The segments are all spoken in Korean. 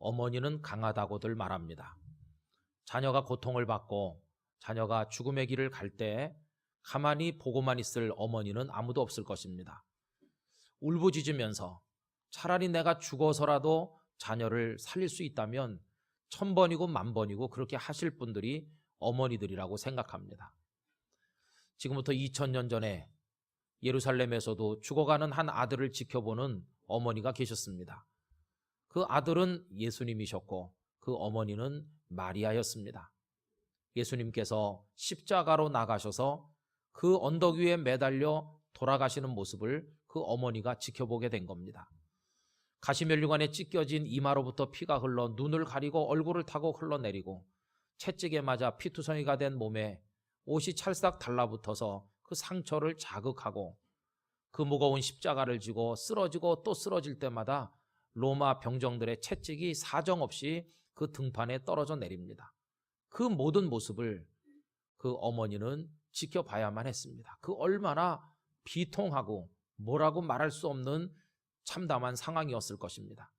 어머니는 강하다고들 말합니다. 자녀가 고통을 받고 자녀가 죽음의 길을 갈 때 가만히 보고만 있을 어머니는 아무도 없을 것입니다. 울부짖으면서 차라리 내가 죽어서라도 자녀를 살릴 수 있다면 1000번이고 10,000번이고 그렇게 하실 분들이 어머니들이라고 생각합니다. 지금부터 2000년 전에 예루살렘에서도 죽어가는 한 아들을 지켜보는 어머니가 계셨습니다. 그 아들은 예수님이셨고 그 어머니는 마리아였습니다. 예수님께서 십자가로 나가셔서 그 언덕 위에 매달려 돌아가시는 모습을 그 어머니가 지켜보게 된 겁니다. 가시면류관에 찢겨진 이마로부터 피가 흘러 눈을 가리고 얼굴을 타고 흘러내리고 채찍에 맞아 피투성이가 된 몸에 옷이 찰싹 달라붙어서 그 상처를 자극하고 그 무거운 십자가를 지고 쓰러지고 또 쓰러질 때마다 로마 병정들의 채찍이 사정없이 그 등판에 떨어져 내립니다. 그 모든 모습을 그 어머니는 지켜봐야만 했습니다. 그 얼마나 비통하고 뭐라고 말할 수 없는 참담한 상황이었을 것입니다.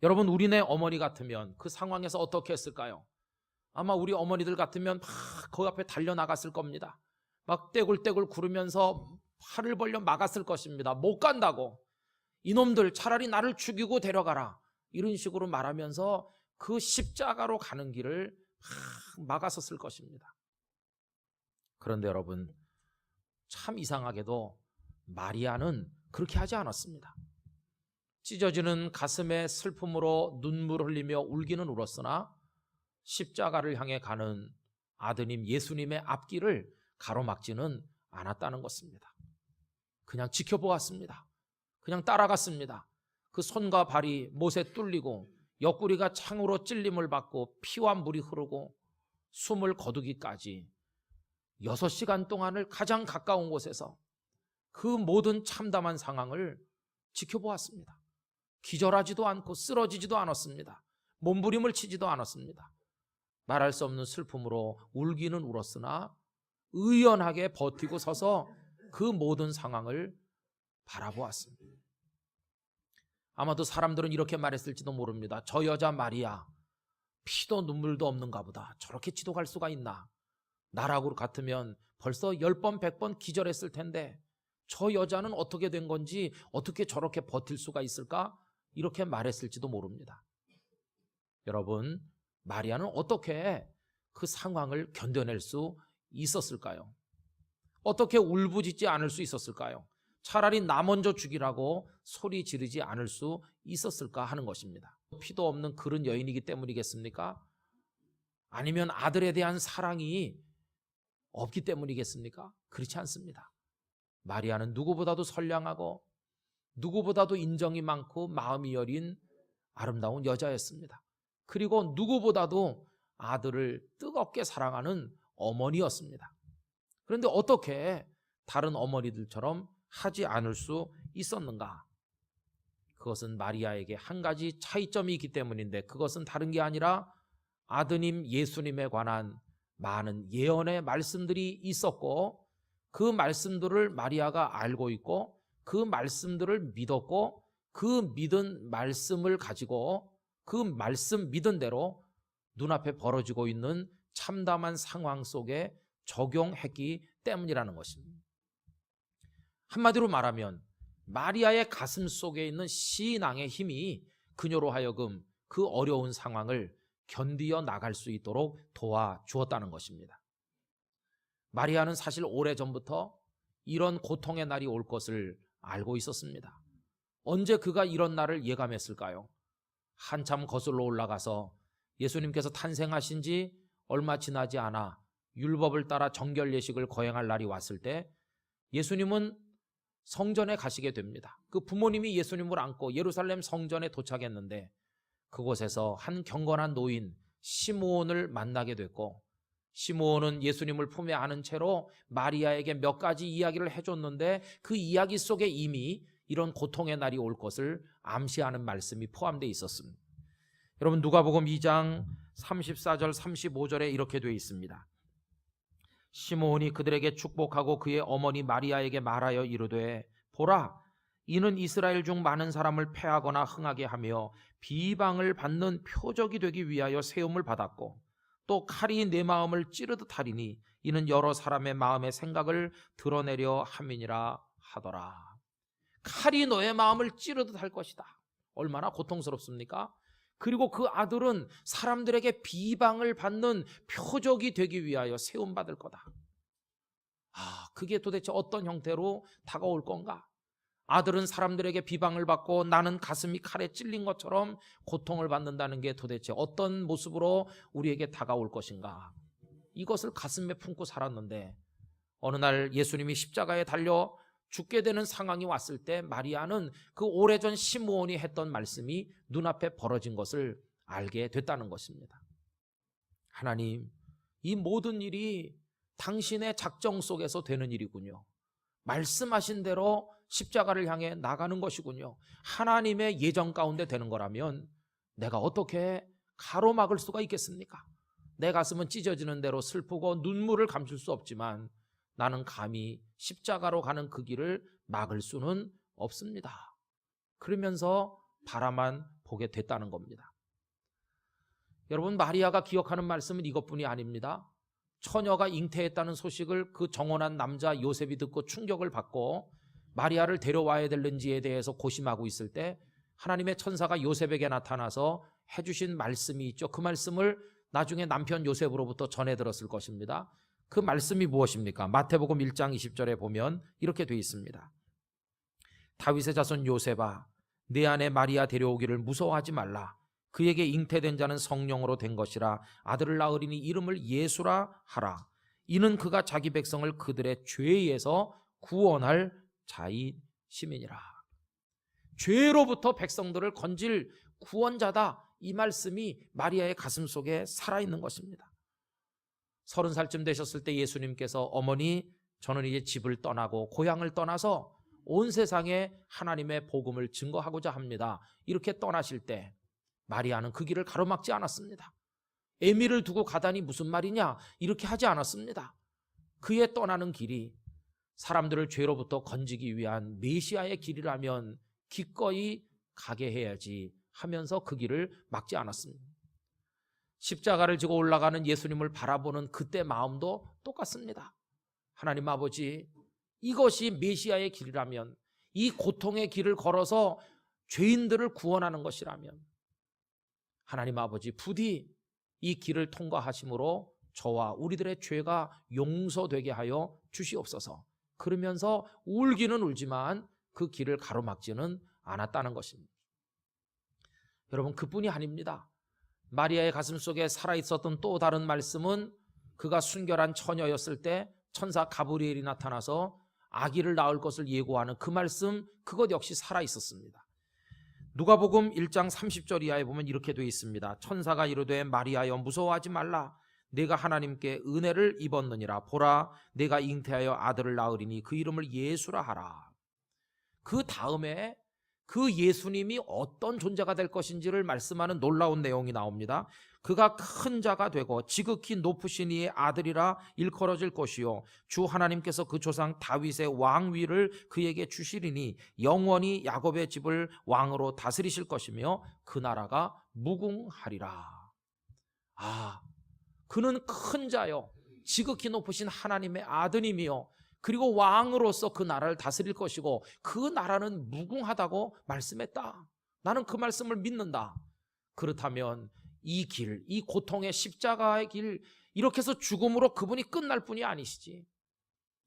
여러분, 우리네 어머니 같으면 그 상황에서 어떻게 했을까요? 아마 우리 어머니들 같으면 막 그 앞에 달려나갔을 겁니다. 막 떼굴떼굴 구르면서 팔을 벌려 막았을 것입니다. 못 간다고. 이놈들 차라리 나를 죽이고 데려가라. 이런 식으로 말하면서 그 십자가로 가는 길을 막 막았었을 것입니다. 그런데 여러분, 참 이상하게도 마리아는 그렇게 하지 않았습니다. 찢어지는 가슴에 슬픔으로 눈물 흘리며 울기는 울었으나 십자가를 향해 가는 아드님 예수님의 앞길을 가로막지는 않았다는 것입니다. 그냥 지켜보았습니다. 그냥 따라갔습니다. 그 손과 발이 못에 뚫리고 옆구리가 창으로 찔림을 받고 피와 물이 흐르고 숨을 거두기까지 6시간 동안을 가장 가까운 곳에서 그 모든 참담한 상황을 지켜보았습니다. 기절하지도 않고 쓰러지지도 않았습니다. 몸부림을 치지도 않았습니다. 말할 수 없는 슬픔으로 울기는 울었으나 의연하게 버티고 서서 그 모든 상황을 바라보았습니다. 아마도 사람들은 이렇게 말했을지도 모릅니다. 저 여자 마리아, 피도 눈물도 없는가 보다. 저렇게 지독할 수가 있나. 나라고 같으면 벌써 10번, 100번 기절했을 텐데 저 여자는 어떻게 된 건지, 어떻게 저렇게 버틸 수가 있을까? 이렇게 말했을지도 모릅니다. 여러분, 마리아는 어떻게 그 상황을 견뎌낼 수 있었을까요? 어떻게 울부짖지 않을 수 있었을까요? 차라리 나 먼저 죽이라고 소리 지르지 않을 수 있었을까 하는 것입니다. 피도 없는 그런 여인이기 때문이겠습니까? 아니면 아들에 대한 사랑이 없기 때문이겠습니까? 그렇지 않습니다. 마리아는 누구보다도 선량하고 누구보다도 인정이 많고 마음이 여린 아름다운 여자였습니다. 그리고 누구보다도 아들을 뜨겁게 사랑하는 어머니였습니다. 그런데 어떻게 다른 어머니들처럼 하지 않을 수 있었는가? 그것은 마리아에게 한 가지 차이점이 있기 때문인데, 그것은 다른 게 아니라 아드님 예수님에 관한 많은 예언의 말씀들이 있었고, 그 말씀들을 마리아가 알고 있고 그 말씀들을 믿었고, 그 믿은 말씀을 가지고 그 말씀 믿은 대로 눈앞에 벌어지고 있는 참담한 상황 속에 적용했기 때문이라는 것입니다. 한마디로 말하면 마리아의 가슴 속에 있는 신앙의 힘이 그녀로 하여금 그 어려운 상황을 견디어 나갈 수 있도록 도와주었다는 것입니다. 마리아는 사실 오래전부터 이런 고통의 날이 올 것을 알고 있었습니다. 언제 그가 이런 날을 예감했을까요? 한참 거슬러 올라가서 예수님께서 탄생하신 지 얼마 지나지 않아 율법을 따라 정결 예식을 거행할 날이 왔을 때 예수님은 성전에 가시게 됩니다. 그 부모님이 예수님을 안고 예루살렘 성전에 도착했는데 그곳에서 한 경건한 노인 시므온을 만나게 됐고, 시므온은 예수님을 품에 안은 채로 마리아에게 몇 가지 이야기를 해줬는데 그 이야기 속에 이미 이런 고통의 날이 올 것을 암시하는 말씀이 포함되어 있었습니다. 여러분, 누가복음 2장 34절 35절에 이렇게 되어 있습니다. 시므온이 그들에게 축복하고 그의 어머니 마리아에게 말하여 이르되, 보라, 이는 이스라엘 중 많은 사람을 패하거나 흥하게 하며 비방을 받는 표적이 되기 위하여 세움을 받았고 또 칼이 내 마음을 찌르듯 하리니 이는 여러 사람의 마음의 생각을 드러내려 함이니라 하더라. 칼이 너의 마음을 찌르듯 할 것이다. 얼마나 고통스럽습니까? 그리고 그 아들은 사람들에게 비방을 받는 표적이 되기 위하여 세움받을 거다. 그게 도대체 어떤 형태로 다가올 건가? 아들은 사람들에게 비방을 받고 나는 가슴이 칼에 찔린 것처럼 고통을 받는다는 게 도대체 어떤 모습으로 우리에게 다가올 것인가? 이것을 가슴에 품고 살았는데 어느 날 예수님이 십자가에 달려 죽게 되는 상황이 왔을 때 마리아는 그 오래전 시므온이 했던 말씀이 눈앞에 벌어진 것을 알게 됐다는 것입니다. 하나님, 이 모든 일이 당신의 작정 속에서 되는 일이군요. 말씀하신 대로 십자가를 향해 나가는 것이군요. 하나님의 예정 가운데 되는 거라면 내가 어떻게 가로막을 수가 있겠습니까? 내 가슴은 찢어지는 대로 슬프고 눈물을 감출 수 없지만 나는 감히 십자가로 가는 그 길을 막을 수는 없습니다. 그러면서 바라만 보게 됐다는 겁니다. 여러분, 마리아가 기억하는 말씀은 이것뿐이 아닙니다. 처녀가 잉태했다는 소식을 그 정혼한 남자 요셉이 듣고 충격을 받고 마리아를 데려와야 될는지에 대해서 고심하고 있을 때 하나님의 천사가 요셉에게 나타나서 해주신 말씀이 있죠. 그 말씀을 나중에 남편 요셉으로부터 전해 들었을 것입니다. 그 말씀이 무엇입니까? 마태복음 1장 20절에 보면 이렇게 되어 있습니다. 다윗의 자손 요셉아, 내 아내 마리아 데려오기를 무서워하지 말라. 그에게 잉태된 자는 성령으로 된 것이라. 아들을 낳으리니 이름을 예수라 하라. 이는 그가 자기 백성을 그들의 죄에서 구원할 자이심이니라. 죄로부터 백성들을 건질 구원자다. 이 말씀이 마리아의 가슴 속에 살아있는 것입니다. 30살쯤 되셨을 때 예수님께서 어머니, 저는 이제 집을 떠나고 고향을 떠나서 온 세상에 하나님의 복음을 증거하고자 합니다. 이렇게 떠나실 때 마리아는 그 길을 가로막지 않았습니다. 애미를 두고 가다니 무슨 말이냐, 이렇게 하지 않았습니다. 그의 떠나는 길이 사람들을 죄로부터 건지기 위한 메시아의 길이라면 기꺼이 가게 해야지 하면서 그 길을 막지 않았습니다. 십자가를 지고 올라가는 예수님을 바라보는 그때 마음도 똑같습니다. 하나님 아버지, 이것이 메시아의 길이라면, 이 고통의 길을 걸어서 죄인들을 구원하는 것이라면 하나님 아버지, 부디 이 길을 통과하심으로 저와 우리들의 죄가 용서되게 하여 주시옵소서. 그러면서 울기는 울지만 그 길을 가로막지는 않았다는 것입니다. 여러분, 그뿐이 아닙니다. 마리아의 가슴 속에 살아있었던 또 다른 말씀은 그가 순결한 처녀였을 때 천사 가브리엘이 나타나서 아기를 낳을 것을 예고하는 그 말씀, 그것 역시 살아있었습니다. 누가복음 1장 30절 이하에 보면 이렇게 되어 있습니다. 천사가 이르되 마리아여 무서워하지 말라. 내가 하나님께 은혜를 입었느니라. 보라, 내가 잉태하여 아들을 낳으리니 그 이름을 예수라 하라. 그 다음에 그 예수님이 어떤 존재가 될 것인지를 말씀하는 놀라운 내용이 나옵니다. 그가 큰 자가 되고 지극히 높으신 이의 아들이라 일컬어질 것이요 주 하나님께서 그 조상 다윗의 왕위를 그에게 주시리니 영원히 야곱의 집을 왕으로 다스리실 것이며 그 나라가 무궁하리라. 그는 큰 자요 지극히 높으신 하나님의 아드님이요 그리고 왕으로서 그 나라를 다스릴 것이고 그 나라는 무궁하다고 말씀했다. 나는 그 말씀을 믿는다. 그렇다면 이 길, 이 고통의 십자가의 길, 이렇게 해서 죽음으로 그분이 끝날 뿐이 아니시지.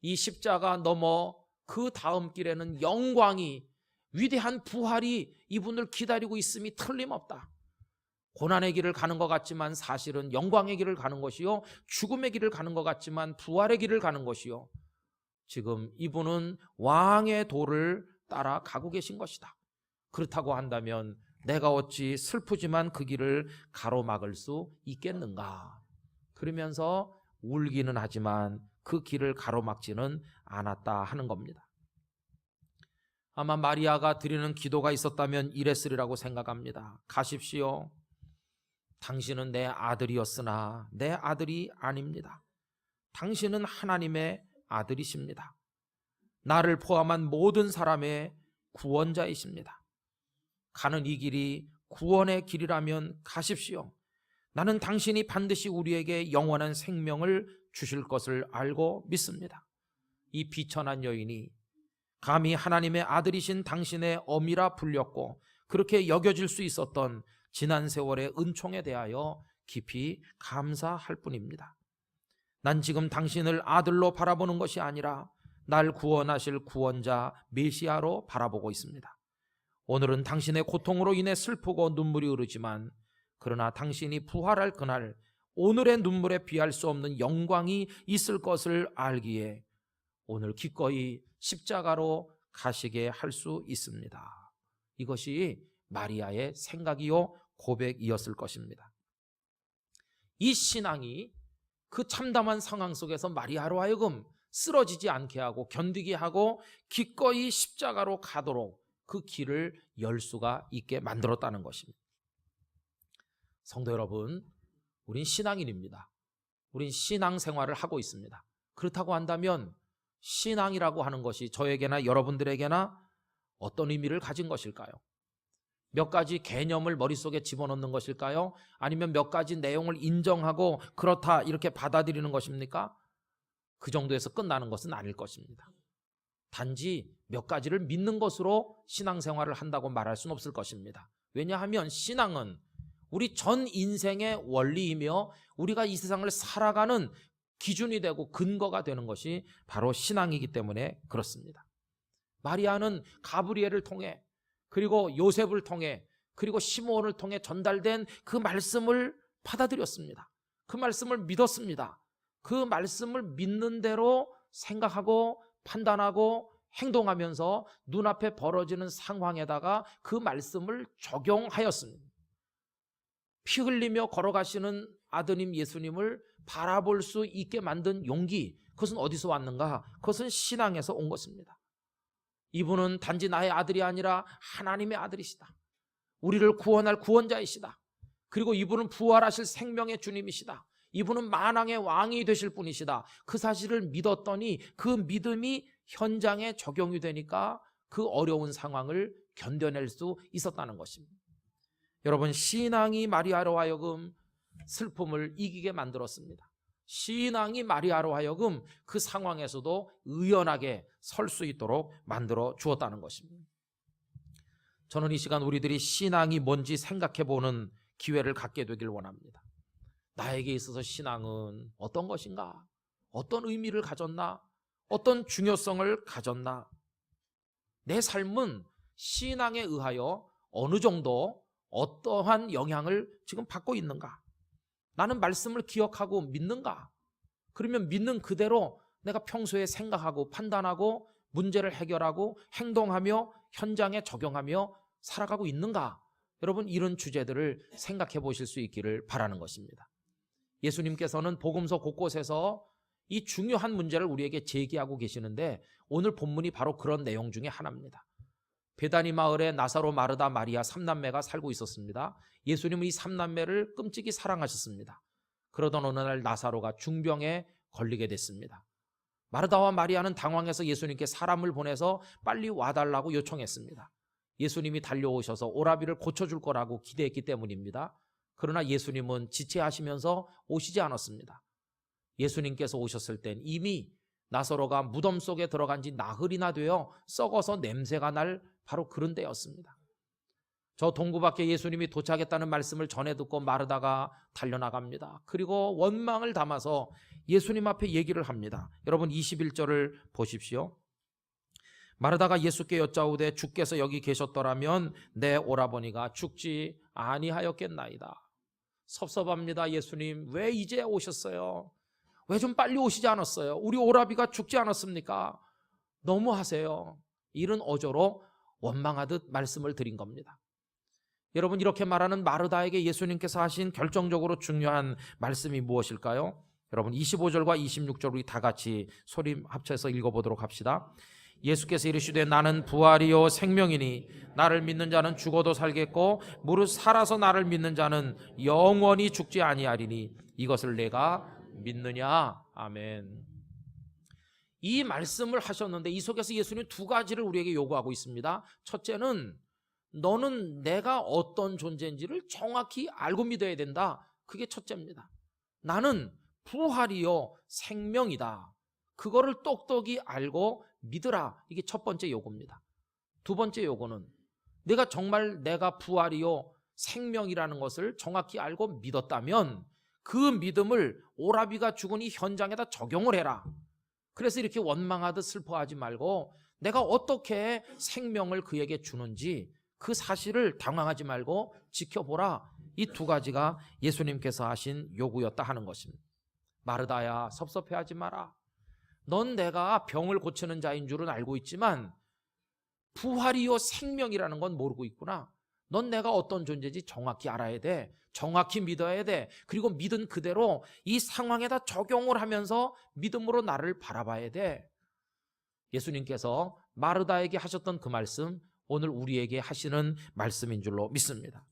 이 십자가 넘어 그 다음 길에는 영광이, 위대한 부활이 이분을 기다리고 있음이 틀림없다. 고난의 길을 가는 것 같지만 사실은 영광의 길을 가는 것이요 죽음의 길을 가는 것 같지만 부활의 길을 가는 것이요 지금 이분은 왕의 도를 따라 가고 계신 것이다. 그렇다고 한다면 내가 어찌 슬프지만 그 길을 가로막을 수 있겠는가? 그러면서 울기는 하지만 그 길을 가로막지는 않았다 하는 겁니다. 아마 마리아가 드리는 기도가 있었다면 이랬으리라고 생각합니다. 가십시오. 당신은 내 아들이었으나 내 아들이 아닙니다. 당신은 하나님의 아들이십니다. 나를 포함한 모든 사람의 구원자이십니다. 가는 이 길이 구원의 길이라면 가십시오. 나는 당신이 반드시 우리에게 영원한 생명을 주실 것을 알고 믿습니다. 이 비천한 여인이 감히 하나님의 아들이신 당신의 어미라 불렸고 그렇게 여겨질 수 있었던 지난 세월의 은총에 대하여 깊이 감사할 뿐입니다. 난 지금 당신을 아들로 바라보는 것이 아니라 날 구원하실 구원자 메시아로 바라보고 있습니다. 오늘은 당신의 고통으로 인해 슬프고 눈물이 흐르지만 그러나 당신이 부활할 그날 오늘의 눈물에 비할 수 없는 영광이 있을 것을 알기에 오늘 기꺼이 십자가로 가시게 할 수 있습니다. 이것이 마리아의 생각이요 고백이었을 것입니다. 이 신앙이 그 참담한 상황 속에서 마리아로 하여금 쓰러지지 않게 하고 견디게 하고 기꺼이 십자가로 가도록 그 길을 열 수가 있게 만들었다는 것입니다. 성도 여러분, 우린 신앙인입니다. 우린 신앙생활을 하고 있습니다. 그렇다고 한다면 신앙이라고 하는 것이 저에게나 여러분들에게나 어떤 의미를 가진 것일까요? 몇 가지 개념을 머릿속에 집어넣는 것일까요? 아니면 몇 가지 내용을 인정하고 그렇다 이렇게 받아들이는 것입니까? 그 정도에서 끝나는 것은 아닐 것입니다. 단지 몇 가지를 믿는 것으로 신앙생활을 한다고 말할 수는 없을 것입니다. 왜냐하면 신앙은 우리 전 인생의 원리이며 우리가 이 세상을 살아가는 기준이 되고 근거가 되는 것이 바로 신앙이기 때문에 그렇습니다. 마리아는 가브리엘을 통해 그리고 요셉을 통해 그리고 시므온을 통해 전달된 그 말씀을 받아들였습니다. 그 말씀을 믿었습니다. 그 말씀을 믿는 대로 생각하고 판단하고 행동하면서 눈앞에 벌어지는 상황에다가 그 말씀을 적용하였습니다. 피 흘리며 걸어가시는 아드님 예수님을 바라볼 수 있게 만든 용기, 그것은 어디서 왔는가? 그것은 신앙에서 온 것입니다. 이분은 단지 나의 아들이 아니라 하나님의 아들이시다. 우리를 구원할 구원자이시다. 그리고 이분은 부활하실 생명의 주님이시다. 이분은 만왕의 왕이 되실 분이시다. 그 사실을 믿었더니 그 믿음이 현장에 적용이 되니까 그 어려운 상황을 견뎌낼 수 있었다는 것입니다. 여러분, 신앙이 마리아로 하여금 슬픔을 이기게 만들었습니다. 신앙이 마리아로 하여금 그 상황에서도 의연하게 설 수 있도록 만들어 주었다는 것입니다. 저는 이 시간 우리들이 신앙이 뭔지 생각해 보는 기회를 갖게 되길 원합니다. 나에게 있어서 신앙은 어떤 것인가? 어떤 의미를 가졌나? 어떤 중요성을 가졌나? 내 삶은 신앙에 의하여 어느 정도 어떠한 영향을 지금 받고 있는가? 나는 말씀을 기억하고 믿는가? 그러면 믿는 그대로 내가 평소에 생각하고 판단하고 문제를 해결하고 행동하며 현장에 적용하며 살아가고 있는가? 여러분, 이런 주제들을 생각해 보실 수 있기를 바라는 것입니다. 예수님께서는 복음서 곳곳에서 이 중요한 문제를 우리에게 제기하고 계시는데 오늘 본문이 바로 그런 내용 중에 하나입니다. 베다니 마을에 나사로, 마르다, 마리아 3남매가 살고 있었습니다. 예수님은 이 3남매를 끔찍이 사랑하셨습니다. 그러던 어느 날 나사로가 중병에 걸리게 됐습니다. 마르다와 마리아는 당황해서 예수님께 사람을 보내서 빨리 와달라고 요청했습니다. 예수님이 달려오셔서 오라비를 고쳐줄 거라고 기대했기 때문입니다. 그러나 예수님은 지체하시면서 오시지 않았습니다. 예수님께서 오셨을 땐 이미 나사로가 무덤 속에 들어간 지 나흘이나 되어 썩어서 냄새가 날 바로 그런 때였습니다. 저 동구 밖에 예수님이 도착했다는 말씀을 전해 듣고 마르다가 달려나갑니다. 그리고 원망을 담아서 예수님 앞에 얘기를 합니다. 여러분 21절을 보십시오. 마르다가 예수께 여짜오되 주께서 여기 계셨더라면 내 오라버니가 죽지 아니하였겠나이다. 섭섭합니다. 예수님, 왜 이제 오셨어요? 왜 좀 빨리 오시지 않았어요? 우리 오라비가 죽지 않았습니까? 너무하세요. 이런 어조로 원망하듯 말씀을 드린 겁니다. 여러분, 이렇게 말하는 마르다에게 예수님께서 하신 결정적으로 중요한 말씀이 무엇일까요? 여러분 25절과 26절 우리 다 같이 소리 합쳐서 읽어보도록 합시다. 예수께서 이르시되 나는 부활이요 생명이니 나를 믿는 자는 죽어도 살겠고 무릇 살아서 나를 믿는 자는 영원히 죽지 아니하리니 이것을 내가 믿느냐? 아멘. 이 말씀을 하셨는데 이 속에서 예수님이 두 가지를 우리에게 요구하고 있습니다. 첫째는 너는 내가 어떤 존재인지를 정확히 알고 믿어야 된다. 그게 첫째입니다. 나는 부활이요 생명이다. 그거를 똑똑히 알고 믿으라. 이게 첫 번째 요구입니다. 두 번째 요구는 내가 정말 내가 부활이요 생명이라는 것을 정확히 알고 믿었다면 그 믿음을 오라비가 죽은 이 현장에다 적용을 해라. 그래서 이렇게 원망하듯 슬퍼하지 말고 내가 어떻게 생명을 그에게 주는지 그 사실을 당황하지 말고 지켜보라. 이 두 가지가 예수님께서 하신 요구였다 하는 것입니다. 마르다야, 섭섭해하지 마라. 넌 내가 병을 고치는 자인 줄은 알고 있지만 부활이요 생명이라는 건 모르고 있구나. 넌 내가 어떤 존재인지 정확히 알아야 돼. 정확히 믿어야 돼. 그리고 믿은 그대로 이 상황에다 적용을 하면서 믿음으로 나를 바라봐야 돼. 예수님께서 마르다에게 하셨던 그 말씀, 오늘 우리에게 하시는 말씀인 줄로 믿습니다.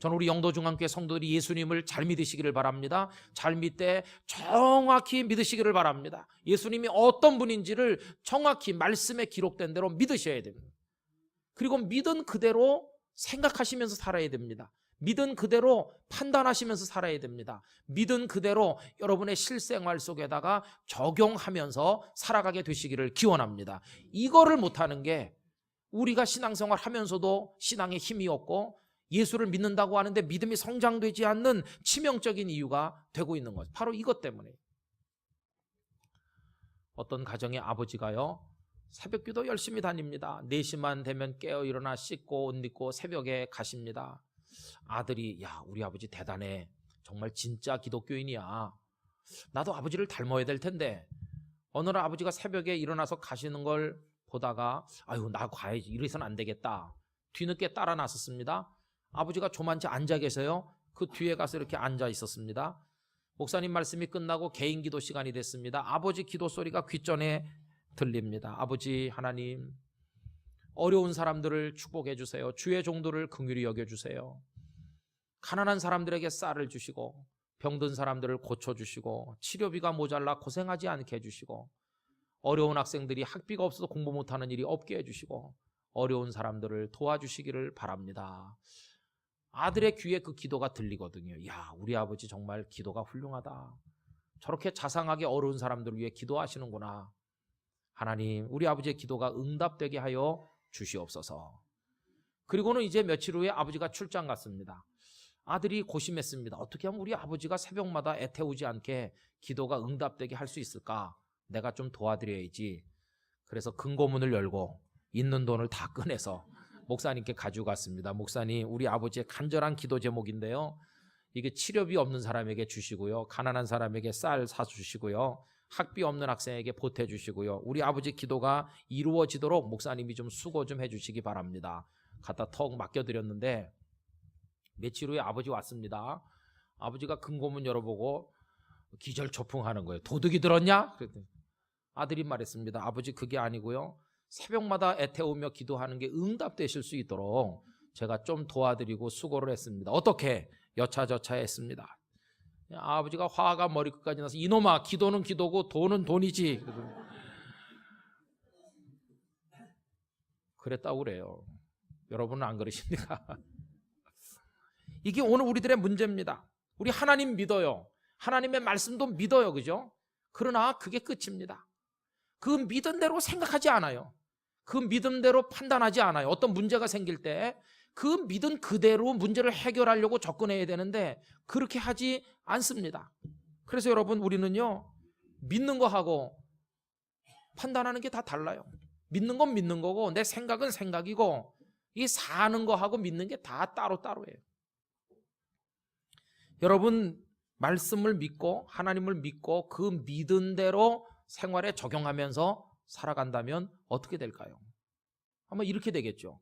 저는 우리 영도중앙교회 성도들이 예수님을 잘 믿으시기를 바랍니다. 잘 믿되 정확히 믿으시기를 바랍니다. 예수님이 어떤 분인지를 정확히 말씀에 기록된 대로 믿으셔야 됩니다. 그리고 믿은 그대로 생각하시면서 살아야 됩니다. 믿은 그대로 판단하시면서 살아야 됩니다. 믿은 그대로 여러분의 실생활 속에다가 적용하면서 살아가게 되시기를 기원합니다. 이거를 못하는 게 우리가 신앙생활 하면서도 신앙에 힘이 없고 예수를 믿는다고 하는데 믿음이 성장되지 않는 치명적인 이유가 되고 있는 거죠. 바로 이것 때문에. 어떤 가정의 아버지가요, 새벽기도 열심히 다닙니다. 4시만 되면 깨어 일어나 씻고 옷 입고 새벽에 가십니다. 아들이 야 우리 아버지 대단해. 정말 진짜 기독교인이야. 나도 아버지를 닮아야 될 텐데. 어느 날 아버지가 새벽에 일어나서 가시는 걸 보다가 아유 나 가야지. 이래서는 안 되겠다. 뒤늦게 따라 나섰습니다. 아버지가 조만치 앉아 계세요. 그 뒤에 가서 이렇게 앉아 있었습니다. 목사님 말씀이 끝나고 개인 기도 시간이 됐습니다. 아버지 기도 소리가 귓전에 들립니다. 아버지 하나님, 어려운 사람들을 축복해 주세요. 주의 종들을 긍휼히 여겨 주세요. 가난한 사람들에게 쌀을 주시고 병든 사람들을 고쳐주시고 치료비가 모자라 고생하지 않게 해주시고 어려운 학생들이 학비가 없어서 공부 못하는 일이 없게 해주시고 어려운 사람들을 도와주시기를 바랍니다. 아들의 귀에 그 기도가 들리거든요. 야 우리 아버지 정말 기도가 훌륭하다. 저렇게 자상하게 어려운 사람들을 위해 기도하시는구나. 하나님 우리 아버지의 기도가 응답되게 하여 주시옵소서. 그리고는 이제 며칠 후에 아버지가 출장 갔습니다. 아들이 고심했습니다. 어떻게 하면 우리 아버지가 새벽마다 애태우지 않게 기도가 응답되게 할 수 있을까? 내가 좀 도와드려야지. 그래서 금고문을 열고 있는 돈을 다 꺼내서 목사님께 가지고 갔습니다. 목사님 우리 아버지의 간절한 기도 제목인데요. 이게 치료비 없는 사람에게 주시고요. 가난한 사람에게 쌀 사주시고요. 학비 없는 학생에게 보태주시고요. 우리 아버지 기도가 이루어지도록 목사님이 좀 수고 좀 해주시기 바랍니다. 갖다 턱 맡겨드렸는데 며칠 후에 아버지 왔습니다. 아버지가 금고문 열어보고 기절초풍하는 거예요. 도둑이 들었냐? 그랬더니 아들이 말했습니다. 아버지 그게 아니고요. 새벽마다 애태우며 기도하는 게 응답되실 수 있도록 제가 좀 도와드리고 수고를 했습니다. 어떻게? 여차저차 했습니다. 아버지가 화가 머리끝까지 나서 이놈아 기도는 기도고 돈은 돈이지. 그랬다고 그래요. 여러분은 안 그러십니까? 이게 오늘 우리들의 문제입니다. 우리 하나님 믿어요. 하나님의 말씀도 믿어요. 그죠? 그러나 그게 끝입니다. 그 믿은 대로 생각하지 않아요. 그 믿음대로 판단하지 않아요. 어떤 문제가 생길 때 그 믿은 그대로 문제를 해결하려고 접근해야 되는데 그렇게 하지 않습니다. 그래서 여러분 우리는요 믿는 거하고 판단하는 게 다 달라요. 믿는 건 믿는 거고 내 생각은 생각이고 이 사는 거하고 믿는 게 다 따로따로예요. 여러분 말씀을 믿고 하나님을 믿고 그 믿은 대로 생활에 적용하면서 살아간다면 어떻게 될까요? 아마 이렇게 되겠죠.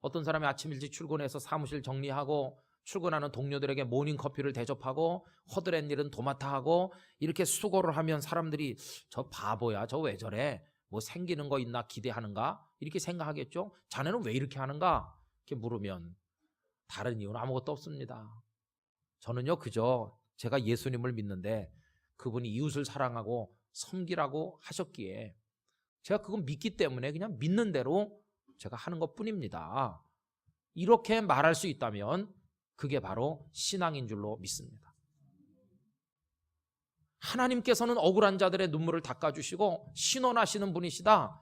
어떤 사람이 아침 일찍 출근해서 사무실 정리하고 출근하는 동료들에게 모닝커피를 대접하고 허드렛 일은 도맡아 하고 이렇게 수고를 하면 사람들이 저 바보야 저 왜 저래 뭐 생기는 거 있나 기대하는가 이렇게 생각하겠죠. 자네는 왜 이렇게 하는가 이렇게 물으면 다른 이유는 아무것도 없습니다. 저는요 그저 제가 예수님을 믿는데 그분이 이웃을 사랑하고 섬기라고 하셨기에 제가 그거 믿기 때문에 그냥 믿는 대로 제가 하는 것뿐입니다. 이렇게 말할 수 있다면 그게 바로 신앙인 줄로 믿습니다. 하나님께서는 억울한 자들의 눈물을 닦아주시고 신원하시는 분이시다.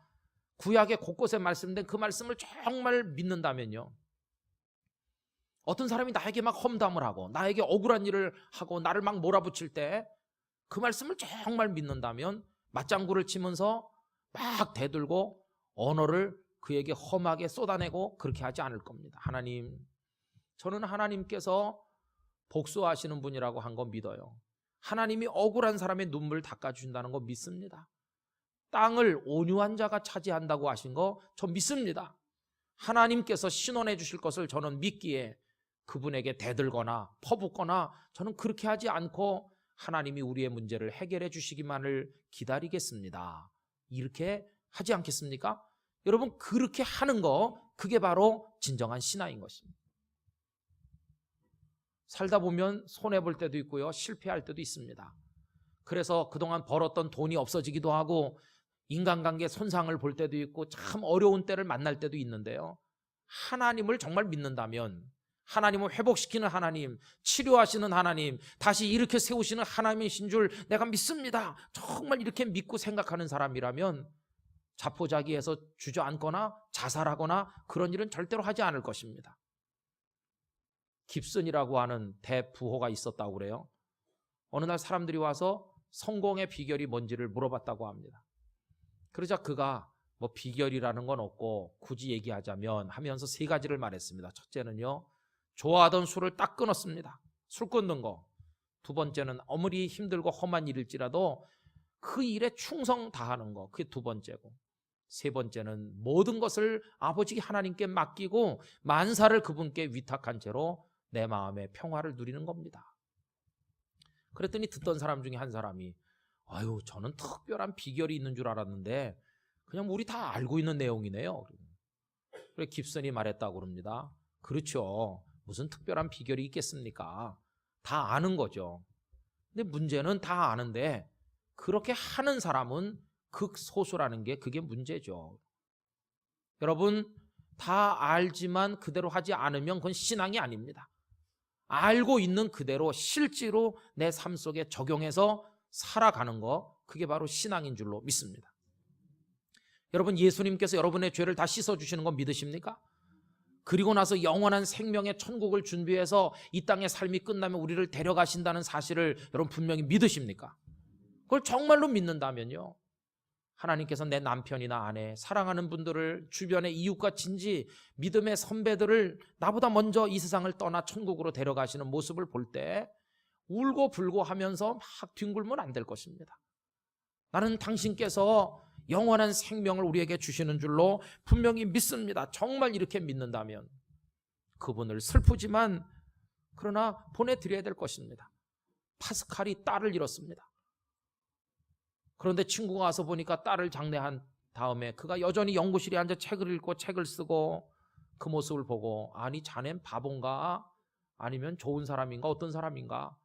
구약의 곳곳에 말씀된 그 말씀을 정말 믿는다면요, 어떤 사람이 나에게 막 험담을 하고 나에게 억울한 일을 하고 나를 막 몰아붙일 때 그 말씀을 정말 믿는다면 맞장구를 치면서 막 대들고 언어를 그에게 험하게 쏟아내고 그렇게 하지 않을 겁니다. 하나님, 저는 하나님께서 복수하시는 분이라고 한 거 믿어요. 하나님이 억울한 사람의 눈물 닦아주신다는 거 믿습니다. 땅을 온유한 자가 차지한다고 하신 거 저 믿습니다. 하나님께서 신원해 주실 것을 저는 믿기에 그분에게 대들거나 퍼붓거나 저는 그렇게 하지 않고 하나님이 우리의 문제를 해결해 주시기만을 기다리겠습니다. 이렇게 하지 않겠습니까? 여러분, 그렇게 하는 거, 그게 바로 진정한 신앙인 것입니다. 살다 보면 손해볼 때도 있고요, 실패할 때도 있습니다. 그래서 그동안 벌었던 돈이 없어지기도 하고 인간관계 손상을 볼 때도 있고 참 어려운 때를 만날 때도 있는데요, 하나님을 정말 믿는다면, 하나님을 회복시키는 하나님, 치료하시는 하나님, 다시 이렇게 세우시는 하나님이신 줄 내가 믿습니다. 정말 이렇게 믿고 생각하는 사람이라면 자포자기해서 주저앉거나 자살하거나 그런 일은 절대로 하지 않을 것입니다. 깁슨이라고 하는 대부호가 있었다고 그래요. 어느 날 사람들이 와서 성공의 비결이 뭔지를 물어봤다고 합니다. 그러자 그가 뭐 비결이라는 건 없고 굳이 얘기하자면 하면서 세 가지를 말했습니다. 첫째는요, 좋아하던 술을 딱 끊었습니다. 술 끊는 거. 두 번째는 아무리 힘들고 험한 일일지라도 그 일에 충성 다하는 거. 그게 두 번째고, 세 번째는 모든 것을 아버지 하나님께 맡기고 만사를 그분께 위탁한 채로 내 마음의 평화를 누리는 겁니다. 그랬더니 듣던 사람 중에 한 사람이, 아유, 저는 특별한 비결이 있는 줄 알았는데 그냥 우리 다 알고 있는 내용이네요. 그래 깁슨이 말했다고 그럽니다. 그렇죠. 무슨 특별한 비결이 있겠습니까? 다 아는 거죠. 근데 문제는 다 아는데 그렇게 하는 사람은 극소수라는 게 그게 문제죠. 여러분, 다 알지만 그대로 하지 않으면 그건 신앙이 아닙니다. 알고 있는 그대로 실제로 내 삶 속에 적용해서 살아가는 거, 그게 바로 신앙인 줄로 믿습니다. 여러분, 예수님께서 여러분의 죄를 다 씻어주시는 거 믿으십니까? 그리고 나서 영원한 생명의 천국을 준비해서 이 땅의 삶이 끝나면 우리를 데려가신다는 사실을 여러분 분명히 믿으십니까? 그걸 정말로 믿는다면요, 하나님께서 내 남편이나 아내, 사랑하는 분들을, 주변의 이웃과 친지, 믿음의 선배들을 나보다 먼저 이 세상을 떠나 천국으로 데려가시는 모습을 볼 때 울고 불고 하면서 막 뒹굴면 안 될 것입니다. 나는 당신께서 영원한 생명을 우리에게 주시는 줄로 분명히 믿습니다. 정말 이렇게 믿는다면 그분을 슬프지만 그러나 보내드려야 될 것입니다. 파스칼이 딸을 잃었습니다. 그런데 친구가 와서 보니까 딸을 장례한 다음에 그가 여전히 연구실에 앉아 책을 읽고 책을 쓰고 그 모습을 보고, 아니 자넨 바본가? 아니면 좋은 사람인가? 어떤 사람인가?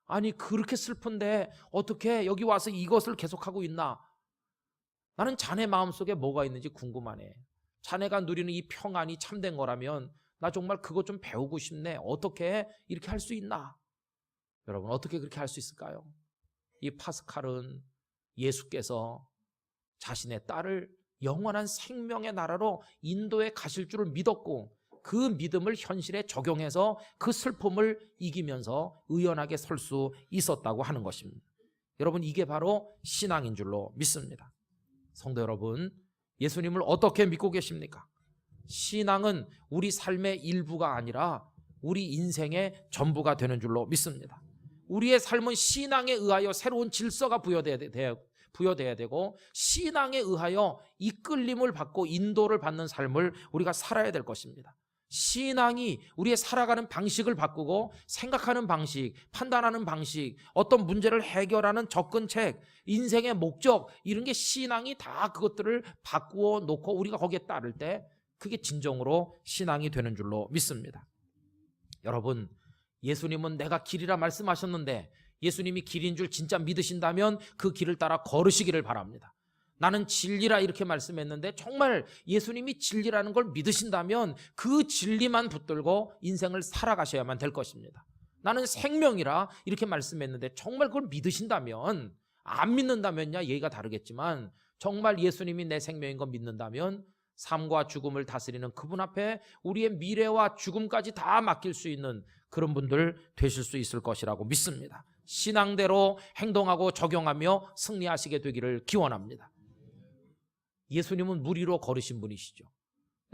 아니 그렇게 슬픈데 어떻게 여기 와서 이것을 계속하고 있나? 나는 자네 마음속에 뭐가 있는지 궁금하네. 자네가 누리는 이 평안이 참된 거라면 나 정말 그거 좀 배우고 싶네. 어떻게 이렇게 할 수 있나? 여러분, 어떻게 그렇게 할 수 있을까요? 이 파스칼은 예수께서 자신의 딸을 영원한 생명의 나라로 인도에 가실 줄을 믿었고 그 믿음을 현실에 적용해서 그 슬픔을 이기면서 의연하게 설 수 있었다고 하는 것입니다. 여러분, 이게 바로 신앙인 줄로 믿습니다. 성도 여러분, 예수님을 어떻게 믿고 계십니까? 신앙은 우리 삶의 일부가 아니라 우리 인생의 전부가 되는 줄로 믿습니다. 우리의 삶은 신앙에 의하여 새로운 질서가 부여돼야 되고 신앙에 의하여 이끌림을 받고 인도를 받는 삶을 우리가 살아야 될 것입니다. 신앙이 우리의 살아가는 방식을 바꾸고 생각하는 방식, 판단하는 방식, 어떤 문제를 해결하는 접근책, 인생의 목적, 이런 게 신앙이 다 그것들을 바꾸어 놓고 우리가 거기에 따를 때 그게 진정으로 신앙이 되는 줄로 믿습니다. 여러분, 예수님은 내가 길이라 말씀하셨는데 예수님이 길인 줄 진짜 믿으신다면 그 길을 따라 걸으시기를 바랍니다. 나는 진리라 이렇게 말씀했는데 정말 예수님이 진리라는 걸 믿으신다면 그 진리만 붙들고 인생을 살아가셔야만 될 것입니다. 나는 생명이라 이렇게 말씀했는데 정말 그걸 믿으신다면, 안 믿는다면야 얘기가 다르겠지만 정말 예수님이 내 생명인 거 믿는다면 삶과 죽음을 다스리는 그분 앞에 우리의 미래와 죽음까지 다 맡길 수 있는 그런 분들 되실 수 있을 것이라고 믿습니다. 신앙대로 행동하고 적용하며 승리하시게 되기를 기원합니다. 예수님은 물 위로 걸으신 분이시죠.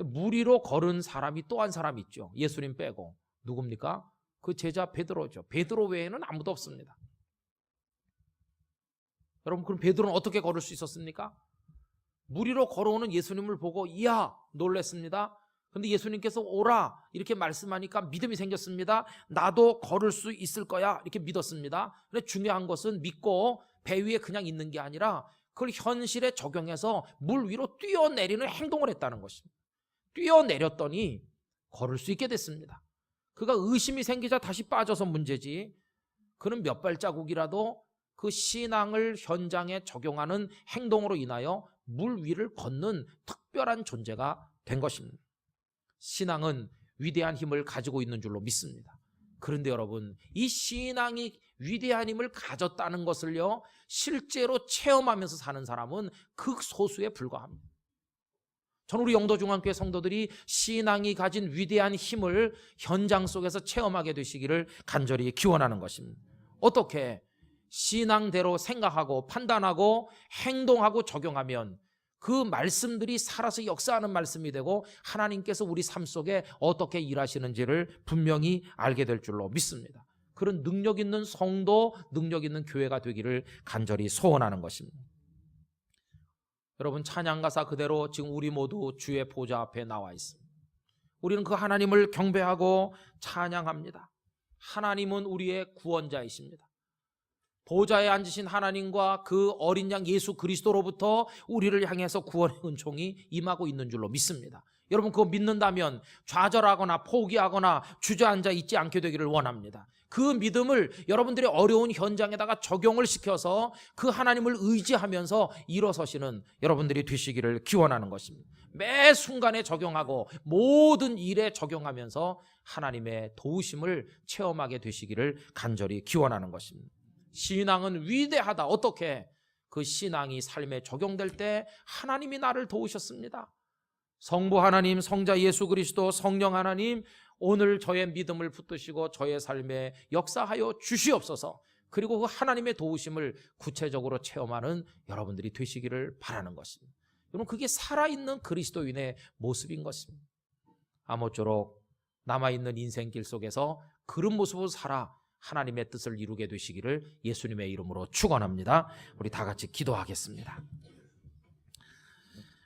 물 위로 걸은 사람이 또 한 사람 있죠. 예수님 빼고. 누굽니까? 그 제자 베드로죠. 베드로 외에는 아무도 없습니다. 여러분, 그럼 베드로는 어떻게 걸을 수 있었습니까? 물 위로 걸어오는 예수님을 보고 이야 놀랬습니다. 그런데 예수님께서 오라 이렇게 말씀하니까 믿음이 생겼습니다. 나도 걸을 수 있을 거야 이렇게 믿었습니다. 그런데 중요한 것은 믿고 배 위에 그냥 있는 게 아니라 그걸 현실에 적용해서 물 위로 뛰어내리는 행동을 했다는 것입니다. 뛰어내렸더니 걸을 수 있게 됐습니다. 그가 의심이 생기자 다시 빠져서 문제지, 그는 몇 발자국이라도 그 신앙을 현장에 적용하는 행동으로 인하여 물 위를 걷는 특별한 존재가 된 것입니다. 신앙은 위대한 힘을 가지고 있는 줄로 믿습니다. 그런데 여러분, 이 신앙이 위대한 힘을 가졌다는 것을요 실제로 체험하면서 사는 사람은 극소수에 불과합니다. 저는 우리 영도중앙교회 성도들이 신앙이 가진 위대한 힘을 현장 속에서 체험하게 되시기를 간절히 기원하는 것입니다. 어떻게? 신앙대로 생각하고 판단하고 행동하고 적용하면 그 말씀들이 살아서 역사하는 말씀이 되고 하나님께서 우리 삶 속에 어떻게 일하시는지를 분명히 알게 될 줄로 믿습니다. 그런 능력 있는 성도, 능력 있는 교회가 되기를 간절히 소원하는 것입니다. 여러분, 찬양가사 그대로 지금 우리 모두 주의 보좌 앞에 나와 있습니다. 우리는 그 하나님을 경배하고 찬양합니다. 하나님은 우리의 구원자이십니다. 보좌에 앉으신 하나님과 그 어린 양 예수 그리스도로부터 우리를 향해서 구원의 은총이 임하고 있는 줄로 믿습니다. 여러분, 그거 믿는다면 좌절하거나 포기하거나 주저앉아 있지 않게 되기를 원합니다. 그 믿음을 여러분들의 어려운 현장에다가 적용을 시켜서 그 하나님을 의지하면서 일어서시는 여러분들이 되시기를 기원하는 것입니다. 매 순간에 적용하고 모든 일에 적용하면서 하나님의 도우심을 체험하게 되시기를 간절히 기원하는 것입니다. 신앙은 위대하다. 어떻게? 그 신앙이 삶에 적용될 때 하나님이 나를 도우셨습니다. 성부 하나님, 성자 예수 그리스도, 성령 하나님, 오늘 저의 믿음을 붙드시고 저의 삶에 역사하여 주시옵소서. 그리고 그 하나님의 도우심을 구체적으로 체험하는 여러분들이 되시기를 바라는 것입니다. 여러분, 그게 살아있는 그리스도인의 모습인 것입니다. 아무쪼록 남아있는 인생길 속에서 그런 모습으로 살아 하나님의 뜻을 이루게 되시기를 예수님의 이름으로 축원합니다. 우리 다 같이 기도하겠습니다.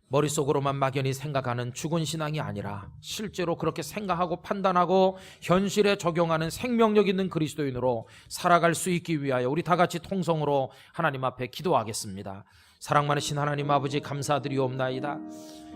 머릿속으로만 막연히 생각하는 죽은 신앙이 아니라 실제로 그렇게 생각하고 판단하고 현실에 적용하는 생명력 있는 그리스도인으로 살아갈 수 있기 위하여 우리 다 같이 통성으로 하나님 앞에 기도하겠습니다. 사랑 많으신 하나님 아버지, 감사드리옵나이다.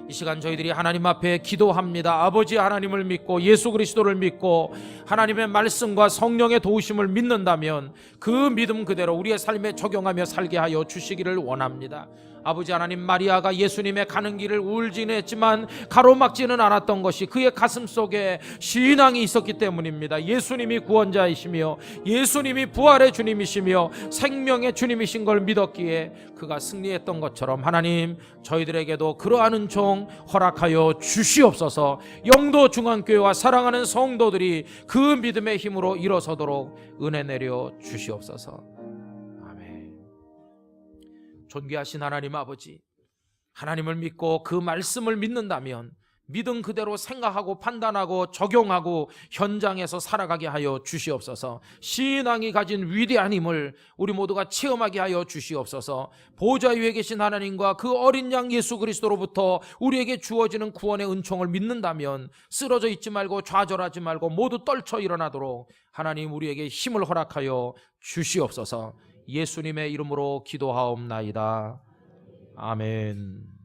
이 시간 저희들이 하나님 앞에 기도합니다. 아버지 하나님을 믿고 예수 그리스도를 믿고 하나님의 말씀과 성령의 도우심을 믿는다면 그 믿음 그대로 우리의 삶에 적용하며 살게 하여 주시기를 원합니다. 아버지 하나님, 마리아가 예수님의 가는 길을 울진했지만 가로막지는 않았던 것이 그의 가슴 속에 신앙이 있었기 때문입니다. 예수님이 구원자이시며 예수님이 부활의 주님이시며 생명의 주님이신 걸 믿었기에 그가 승리했던 것처럼 하나님, 저희들에게도 그러한 은총 허락하여 주시옵소서. 영도중앙교회와 사랑하는 성도들이 그 믿음의 힘으로 일어서도록 은혜 내려 주시옵소서. 존귀하신 하나님 아버지, 하나님을 믿고 그 말씀을 믿는다면 믿음 그대로 생각하고 판단하고 적용하고 현장에서 살아가게 하여 주시옵소서. 신앙이 가진 위대한 힘을 우리 모두가 체험하게 하여 주시옵소서. 보좌 위에 계신 하나님과 그 어린 양 예수 그리스도로부터 우리에게 주어지는 구원의 은총을 믿는다면 쓰러져 있지 말고 좌절하지 말고 모두 떨쳐 일어나도록 하나님 우리에게 힘을 허락하여 주시옵소서. 예수님의 이름으로 기도하옵나이다. 아멘.